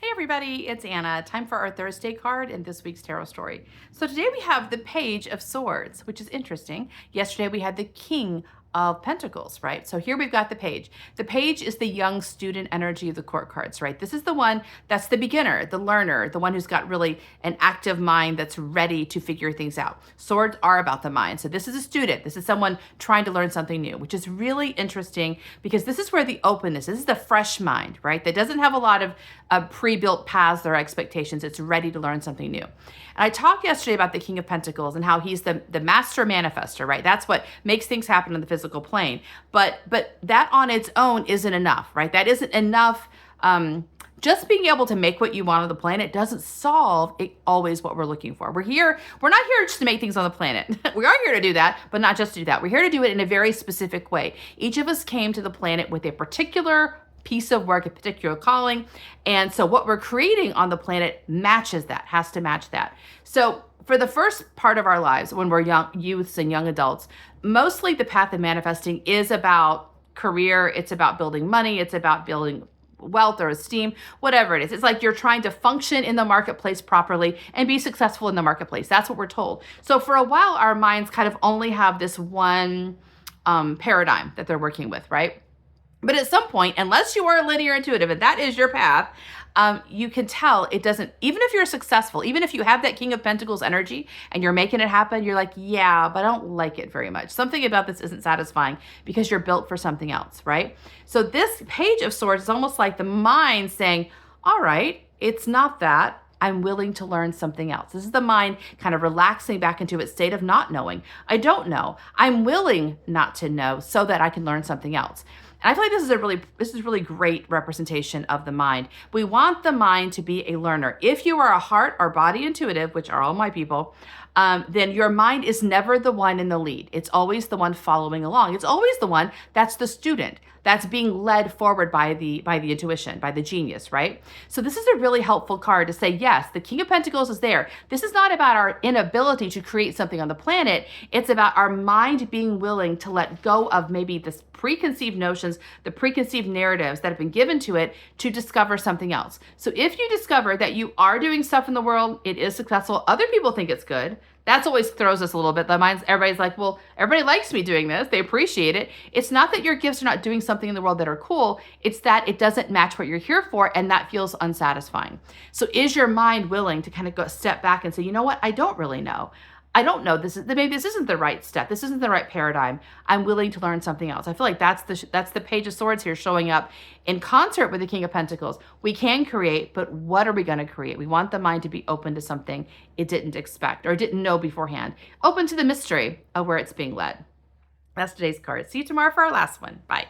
Hey everybody, it's Anna. Time for our Thursday card in this week's tarot story. So today we have the Page of Swords, which is interesting. Yesterday we had the King of Pentacles, right? So here we've got the Page. The Page is the young student energy of the court cards, right? This is the one that's the beginner, the learner, the one who's got really an active mind that's ready to figure things out. Swords are about the mind. So this is a student. This is someone trying to learn something new, which is really interesting because this is where the openness, this is the fresh mind, right? That doesn't have a lot of pre-built paths or expectations. It's ready to learn something new. And I talked yesterday about the King of Pentacles and how he's the master manifester, right? That's what makes things happen on the physical plane. But that on its own isn't enough, right? That isn't enough. Just being able to make what you want on the planet doesn't solve always what we're looking for. We're not here just to make things on the planet. We are here to do that, but not just to do that. We're here to do it in a very specific way. Each of us came to the planet with a particular piece of work, a particular calling. And so what we're creating on the planet matches that, has to match that. So for the first part of our lives, when we're young youths and young adults, mostly the path of manifesting is about career. It's about building money. It's about building wealth or esteem, whatever it is. It's like you're trying to function in the marketplace properly and be successful in the marketplace. That's what we're told. So for a while, our minds kind of only have this one paradigm that they're working with, right? But at some point, unless you are linear intuitive and that is your path, you can tell it doesn't, even if you're successful, even if you have that King of Pentacles energy and you're making it happen, you're like, yeah, but I don't like it very much. Something about this isn't satisfying because you're built for something else, right? So this Page of Swords is almost like the mind saying, all right, it's not that. I'm willing to learn something else. This is the mind kind of relaxing back into its state of not knowing. I don't know. I'm willing not to know so that I can learn something else. And I feel like this is really great representation of the mind. We want the mind to be a learner. If you are a heart or body intuitive, which are all my people, then your mind is never the one in the lead. It's always the one following along. It's always the one that's the student, that's being led forward by the intuition, by the genius, right? So this is a really helpful card to say, yes, the King of Pentacles is there. This is not about our inability to create something on the planet. It's about our mind being willing to let go of maybe this preconceived notions, the preconceived narratives that have been given to it to discover something else. So if you discover that you are doing stuff in the world, it is successful, other people think it's good, that's always throws us a little bit. Everybody's like, well, everybody likes me doing this. They appreciate it. It's not that your gifts are not doing something in the world that are cool. It's that it doesn't match what you're here for, and that feels unsatisfying. So is your mind willing to kind of go step back and say, you know what? I don't really know. I don't know. Maybe this isn't the right step. This isn't the right paradigm. I'm willing to learn something else. I feel like that's the Page of Swords here showing up in concert with the King of Pentacles. We can create, but what are we going to create? We want the mind to be open to something it didn't expect or didn't know beforehand. Open to the mystery of where it's being led. That's today's card. See you tomorrow for our last one. Bye.